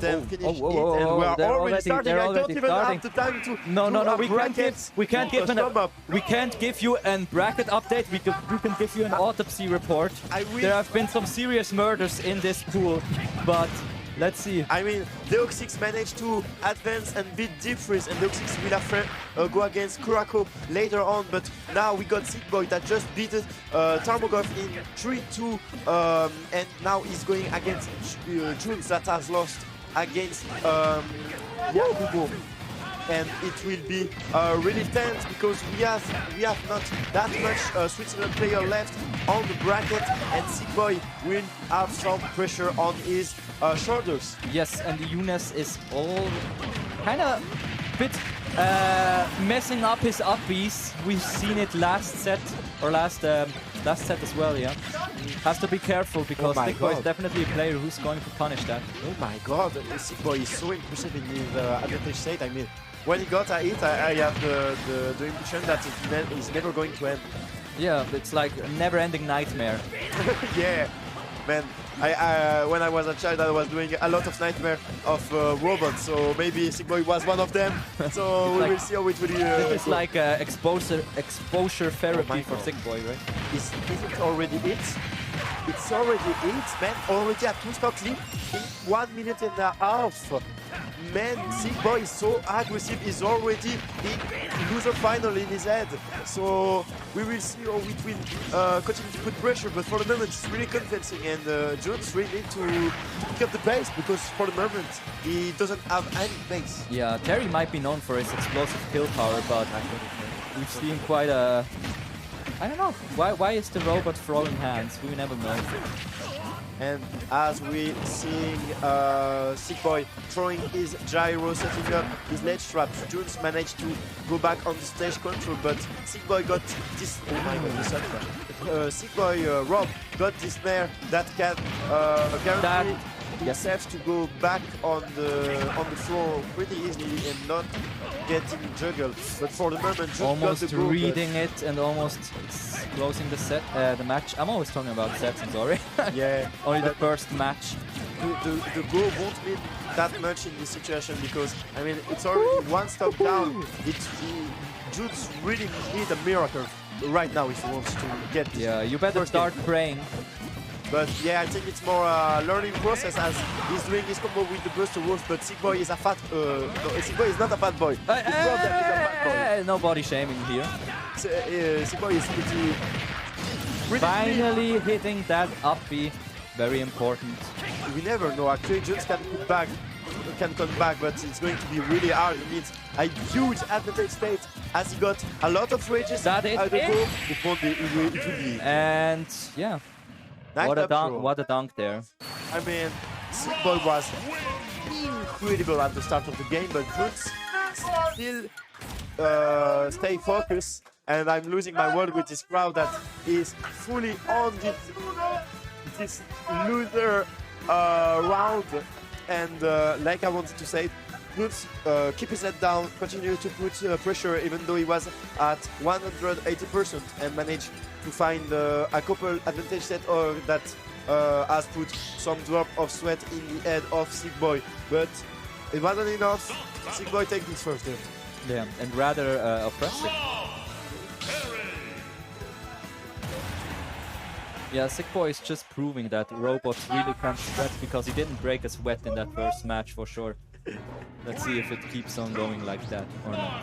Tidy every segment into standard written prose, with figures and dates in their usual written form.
them finish it, and whoa, we are they're already starting. I don't even starting. have the time to No, we can't give you a bracket update. We can give you an autopsy report. There have been some serious murders in this pool, but let's see. I mean, Deox 6 managed to advance and beat Deep Freeze, and Deox 6 will have go against Kurako later on, but now we got Sickboy that just beat Tarmogov in 3-2, and now he's going against Junes that has lost against Yakubo. And it will be really tense because we have not that much Switzerland player left on the bracket, and Sickboy will have some pressure on his shoulders. Yes, and Younes is all kind of bit messing up his upbeats. We've seen it last set or last set as well. Yeah, has to be careful because Sickboy is definitely a player who's going to punish that. Oh my God, Sickboy is so impressive in his advantage state. I mean, when he got a hit, I have the impression that it's never going to end. Yeah, it's like a never-ending nightmare. Yeah, man. When I was a child, I was doing a lot of nightmare of robots, so maybe Sickboy was one of them. So we will see how it will It's like exposure therapy for Sickboy, right? Is it already it? It's already it, man. Already a 2-stock lead in 1 minute and a half. Man, Sickboy is so aggressive. He's already in loser final in his head. So we will see how it will continue to put pressure. But for the moment, it's really convincing, and Jones really need to pick up the pace because for the moment he doesn't have any pace. Yeah, Terry might be known for his explosive kill power, but we've seen quite a. I don't know. Why is the robot throwing hands? We never know. And as we seeing Sickboy throwing his gyro, setting up his ledge trap, Jones managed to go back on the stage control, but Sickboy got this. Oh my God, this Sickboy Rob got this snare that can guarantee himself to go back on the floor pretty easily and not getting juggled. But for the moment, Jones almost got the goal, reading it and almost closing the set, the match. I'm always talking about sets, I'm sorry. Yeah. Only the first match. The goal won't mean that much in this situation because, I mean, it's already one stop down. Jude's really need a miracle right now if he wants to get this. Yeah, you better start praying. But yeah, I think it's more a learning process as he's doing his combo with the Buster Wolf, but Sickboy is a fat... no, Sickboy is not a fat boy. No body shaming here. Sickboy is pretty finally hitting that up B. Very important. We never know. Actually, Jones can come back, but it's going to be really hard. It needs a huge advantage state as he got a lot of rages. That is it. It won't be. It will be. And yeah. Nice what a dunk there. I mean, Sickboy was incredible at the start of the game, but Jones still stay focused, and I'm losing my word with this crowd that is fully on this loser round. And like I wanted to say, Jones keep his head down, continue to put pressure even though he was at 180% and managed to find a couple advantage set that has put some drop of sweat in the head of Sickboy, but it wasn't enough. Sickboy take this first hit. Yeah, and rather oppressive. Yeah, Sickboy is just proving that robots really can't sweat because he didn't break a sweat in that first match for sure. Let's see if it keeps on going like that or not.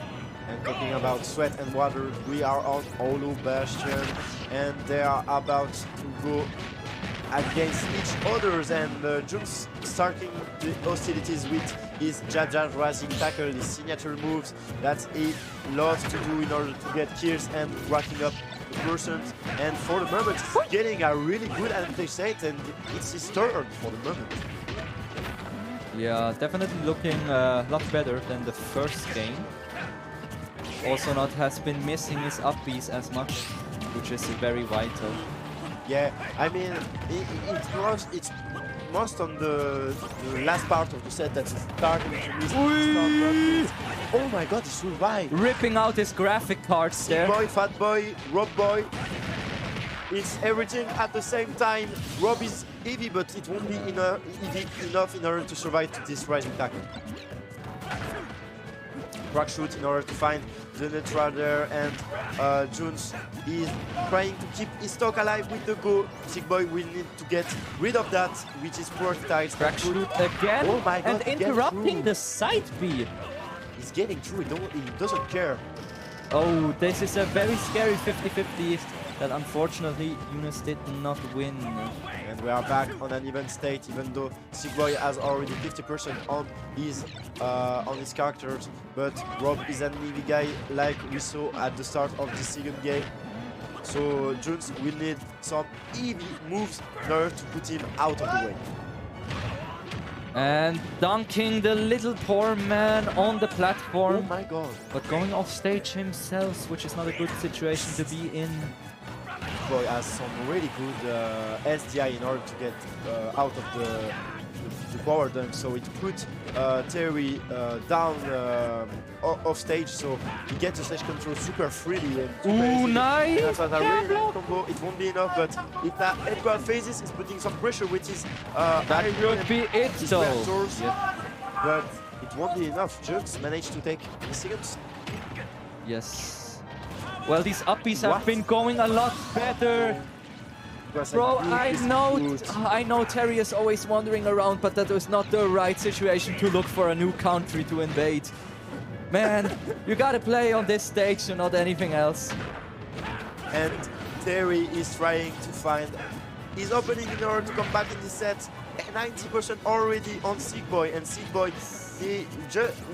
And talking about sweat and water, we are on Olu Bastion, and they are about to go against each others, and Jones starting the hostilities with his jab rising tackle, his signature moves that he loves to do in order to get kills and racking up the person. And for the moment, he's getting a really good advantage set, and it's his turn for the moment. Yeah, definitely looking a lot better than the first game. Also has been missing his up Bs as much, which is very vital. Yeah, I mean, it's most on the last part of the set that's starting to miss. Oh my God, he survived! Ripping out his graphic cards there. Boy, Fat Boy, Rob Boy. It's everything at the same time. Rob is heavy, but it won't be enough in order to survive to this rising tackle. Crack shoot in order to find the neutral there, and Jones is trying to keep his stock alive with the go. Sickboy will need to get rid of that, which is prioritized. Crack shoot again, oh my God, and interrupting the side B. He's getting through, he doesn't care. Oh, this is a very scary 50-50 that unfortunately Yunus did not win. And we are back on an even state, even though Sickboy has already 50% on his characters. But Rob is an heavy guy, like we saw at the start of the second game. So Jones will need some heavy moves in order to put him out of the way. And dunking the little poor man on the platform. Oh my God. But going off stage himself, which is not a good situation to be in. Boy has some really good SDI in order to get out of the power dunk, so it put Terry down off stage, so he gets the stage control super freely. And super easily. Nice! That's a really good combo. It won't be enough, but if that Edgar phases, is putting some pressure, which is that could be it though. Yep. But it won't be enough. Jux managed to take the seconds. Yes. Well, these uppies have been going a lot better. Bro, I know Terry is always wandering around, but that was not the right situation to look for a new country to invade. Man, you gotta play on this stage and not anything else. And Terry is trying to find his opening in order to come back in the set. 90% already on Sickboy, and Sickboy,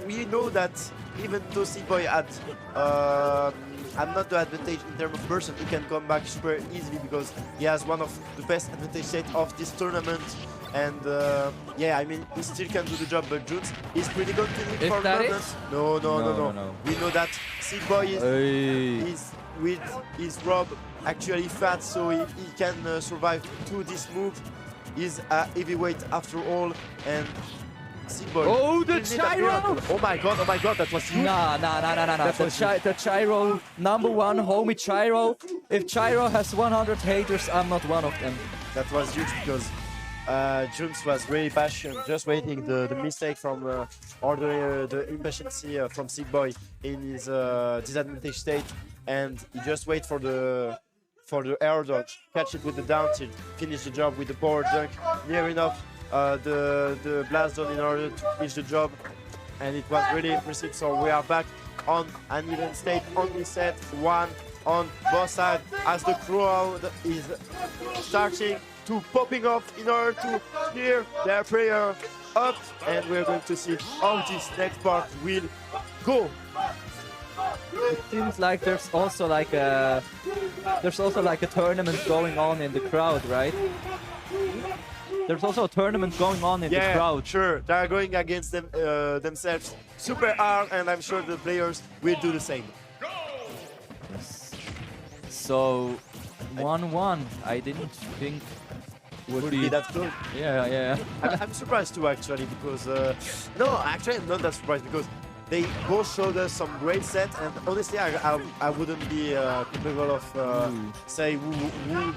we know that even though Sickboy had not the advantage in terms of person, he can come back super easily because he has one of the best advantage set of this tournament. And yeah, I mean, he still can do the job, but Jones is pretty confident for the moment. No. We know that Sickboy is with his Rob actually fat, so he can survive to this move. He's a heavyweight after all, and Sickboy. Oh, the gyro! Oh my god, that was huge. Nah. The gyro, #1 homie gyro. If gyro has 100 haters, I'm not one of them. That was huge because Jones was really passionate, just waiting the mistake from or the impatience from Sickboy in his disadvantaged state, and he just wait for the air dodge, catch it with the down tilt, finish the job with the power dunk, near enough the blast zone in order to finish the job, and it was really impressive. So we are back on an even state on this set, one on both sides, as the crowd is starting to popping off in order to clear their prayer up, and we're going to see how this next part will go. It seems like there's also like a tournament going on in the crowd, right? There's also a tournament going on in the crowd. Sure, they are going against themselves super hard, and I'm sure the players will do the same. Yes. So 1-1, I didn't think would be that good. Yeah. I'm surprised too, actually, because no, actually I'm not that surprised because they both showed us some great set, and honestly, I wouldn't be capable of say who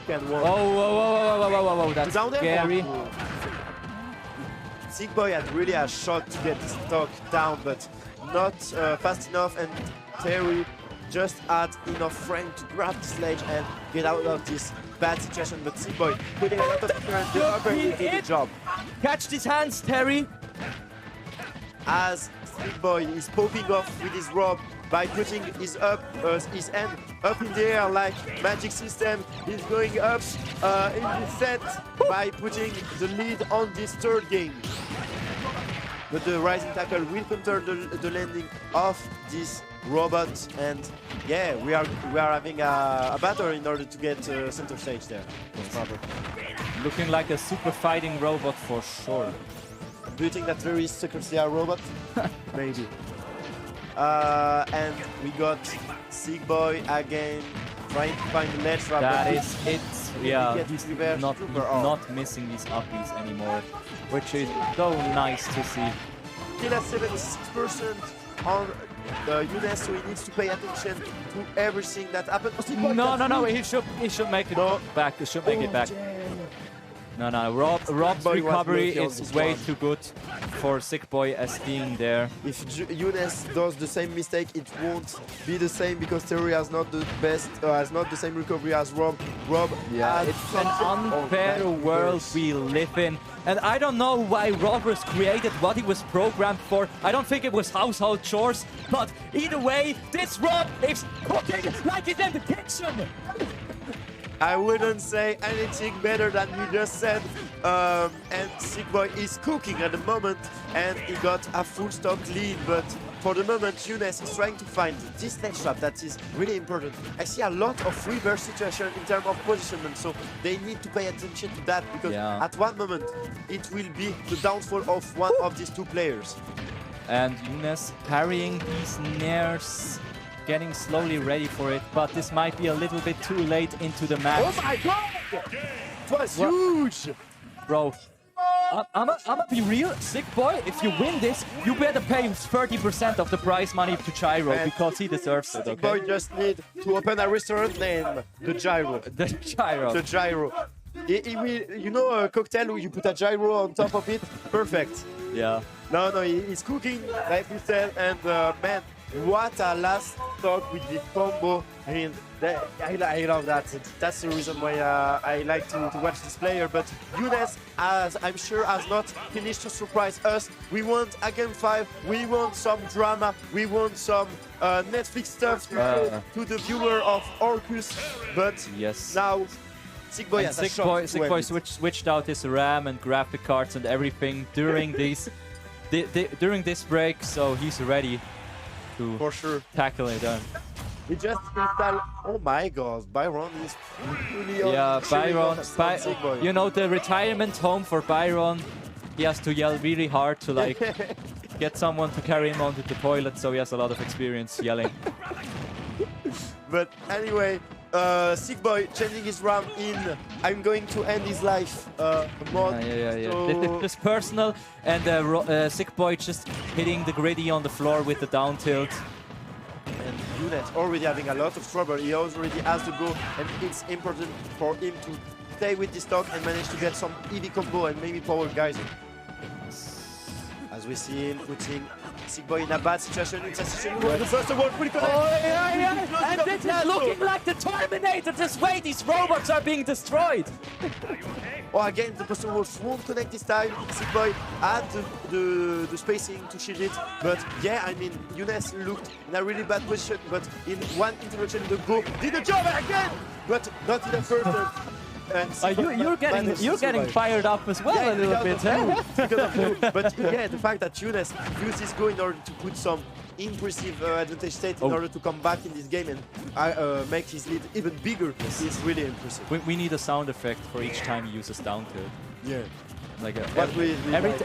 can win. Whoa, that's scary. Sickboy had really a shot to get the stock down, but not fast enough, and Terry just had enough frame to grab the sledge and get out of this bad situation. But Sickboy putting a lot of pressure and the upper did the job. Catch these hands, Terry. As Sickboy is popping off with his rob by putting his hand up in the air like magic system. He's going up in the set by putting the lead on this third game. But the rising tackle will counter the landing of this robot, and yeah, we are having a battle in order to get center stage there. Looking like a super fighting robot for sure. Do you think that there is secretly a robot? Maybe. And we got Sickboy again trying to find the ledge trap. That is it. Yeah, he's not missing these uppies anymore, which is so nice to see. Still at 76% on Yunus, so he needs to pay attention to everything that happened. No, he should make it back. He should make it back. No, Rob's Sickboy was recovery lucky on is this way one. too good for Sickboy as being there. If Younes does the same mistake, it won't be the same because Theory has not the best, has not the same recovery as Rob. Rob, has It's an something of unfair that world curse. we live in. And I don't know why Robbers created what he was programmed for. I don't think it was household chores. But either way, this Rob is cooking like he's in the kitchen. I wouldn't say anything better than you just said. And Sickboy is cooking at the moment, and he got a full stock lead. But for the moment, Younes is trying to find this next trap that is really important. I see a lot of reverse situation in terms of positioning, so they need to pay attention to that because at one moment it will be the downfall of one of these two players. And Younes parrying these nairs, getting slowly ready for it, but this might be a little bit too late into the match. Oh my god! It was huge! Bro, I'ma be real, Sickboy, if you win this, you better pay 30% of the prize money to Gyro, because he deserves it, okay? Sickboy just need to open a restaurant named the Gyro. The Gyro. The Gyro. He will, you know a cocktail where you put a gyro on top of it? Perfect. Yeah. No, he's cooking, like we said, and man, what a last talk with the combo. I love that. That's the reason why I like to watch this player. But Younes, as I'm sure, has not finished to surprise us. We want a game 5. We want some drama. We want some Netflix stuff to show to the viewer of Orcus. But now Sickboy has a shot. Sickboy switched out his RAM and graphic cards and everything during these during this break, so he's ready to for sure tackle it. He just installed. Oh my God, Byron is really on. Yeah, Byron. Sickboy. You know, the retirement home for Byron. He has to yell really hard to like get someone to carry him onto the toilet, so he has a lot of experience yelling. But anyway, Sickboy changing his RAM in I'm going to end his life mod. Yeah. So This personal, and Sickboy just hitting the griddy on the floor with the down tilt. And Younes already having a lot of trouble. He already has to go, and it's important for him to stay with this stock and manage to get some EV combo and maybe power geyser. As we see him putting Sickboy in a bad situation. It's a situation where the first of all pretty connect. And this is looking like the Terminator. Just wait, these robots are being destroyed. Oh, again, the Buster Wolf won't connect this time. Sickboy had the spacing to shield it. But yeah, I mean, Younes looked in a really bad position. But in one interaction, the go did the job again. But not in the first. You're getting fired up as well a little bit, huh? Because of you. But yeah, the fact that Younes used his go in order to put some impressive advantage state in order to come back in this game and make his lead even bigger is really impressive. We need a sound effect for each time he uses down tilt. Yeah. Like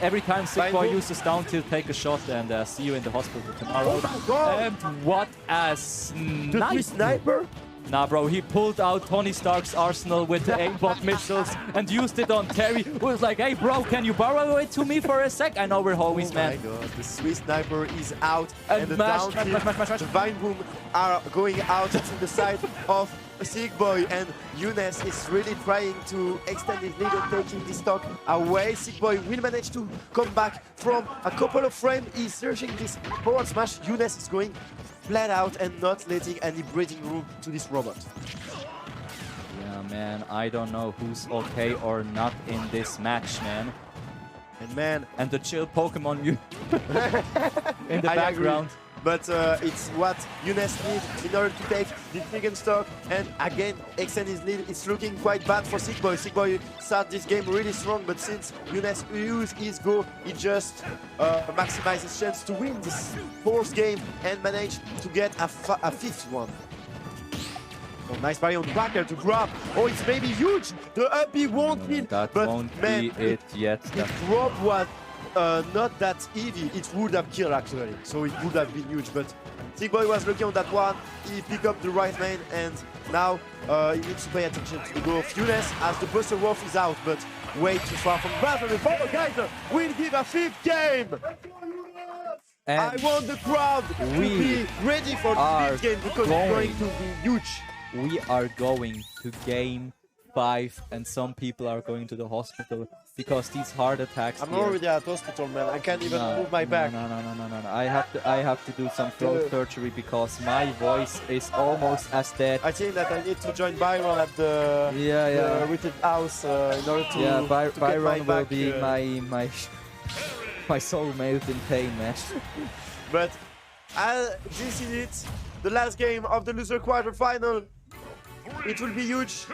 every time Sickboy uses down tilt, take a shot and see you in the hospital tomorrow. Oh my God! And what a sniper! The sniper? Nah, bro, he pulled out Tony Stark's arsenal with the aimbot missiles and used it on Terry, who was like, hey, bro, can you borrow it to me for a sec? I know we're homies, man. Oh my God, the Swiss sniper is out, and the mash, the Vine Boom are going out to the side of Sickboy, and Younes is really trying to extend his lead and taking this stock away. Sickboy will manage to come back from a couple of frames. He's searching this forward smash. Younes is going flat out and not letting any breathing room to this robot. Yeah, man, I don't know who's okay or not in this match, man. And the chill Pokemon you in the background. But it's what Younes needs in order to take the second stock and again extend his lead. It's looking quite bad for Sickboy. Sickboy started this game really strong, but since Younes used his go, he just maximized his chance to win this fourth game and manage to get a fifth one. Oh, nice parry on the backer to grab. Oh, it's maybe huge. The up B won't hit. That but won't man, be it yet. The drop was not that easy. It would have killed actually, so it would have been huge. But Sickboy was lucky on that one. He picked up the right lane, and now he needs to pay attention to the go of Younes as the Buster Wolf is out, but way too far from Battle. The Power Geyser will give a fifth game. And I want the crowd to be ready for the fifth game because it's going to be huge. We are going to game 5, and some people are going to the hospital because these heart attacks. I'm here- already at hospital, man. I can't even move my back. No. I have to do some throat surgery because my voice is almost as dead. I think that I need to join Byron at the Rooted House in order to Yeah, to get my Byron will back, be my soulmate in pain, man. But this is it. The last game of the loser quarterfinal. It will be huge.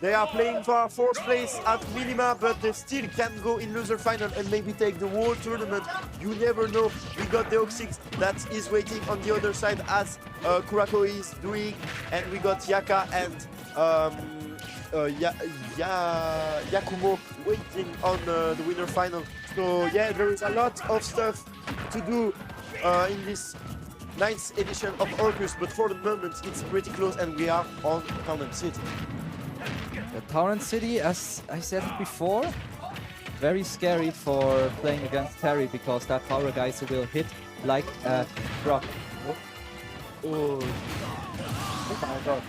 They are playing for 4th place at minima, but they still can go in loser final and maybe take the whole tournament. You never know. We got the Orcus that is waiting on the other side as Kurako is doing, and we got Yaka and Yakumo waiting on the winner final. So yeah, there is a lot of stuff to do in this 9th edition of Orcus, but for the moment it's pretty close and we are on Town City. The Torrent City, as I said before, very scary for playing against Terry because that power geyser will hit like a truck. Oh my god.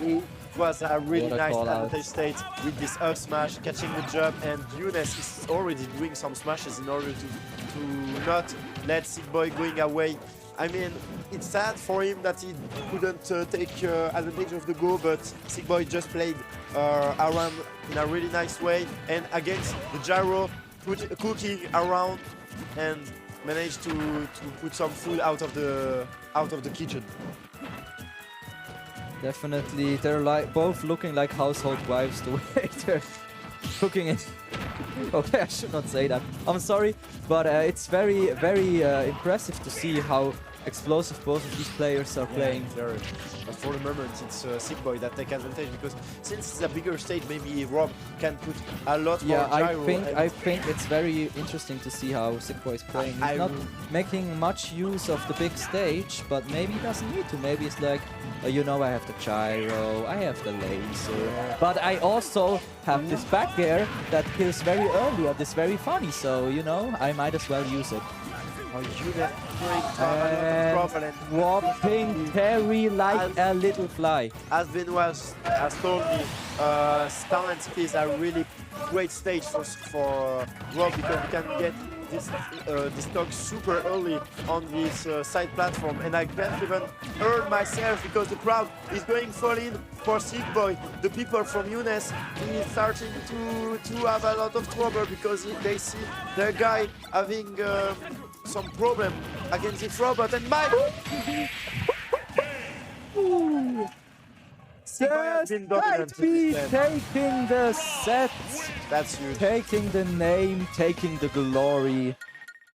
It was a really What a nice call out. advantage state with this up smash, catching the jump, and Younes is already doing some smashes in order to not let Sickboy going away. I mean, it's sad for him that he couldn't take advantage of the go, but Sickboy just played around in a really nice way, and against the gyro, cooking around and managed to put some food out of the kitchen. Definitely, they're like both looking like household wives the way they're cooking it. Okay, I should not say that. I'm sorry, but it's very impressive to see how explosive both of these players are playing. Very. But for the moment, it's Sickboy that take advantage because since it's a bigger stage, maybe Rob can put a lot more gyro. I think it's very interesting to see how Sickboy is playing. He's not making much use of the big stage, but maybe he doesn't need to. Maybe it's like, you know, I have the gyro, I have the laser, but I also have this back air that kills very early and is very funny. So you know, I might as well use it. Oh, you get great Whopping Terry like a little fly. As Benoit has told me, Talent City is a really great stage for Rob because we can get this stock super early on this side platform, and I can't even earn myself because the crowd is going full in for Sickboy. The people from Younes is starting to have a lot of trouble because they see their guy having some problem against this robot, and my Yes, might be taking the set, That's huge. taking the name, taking the glory.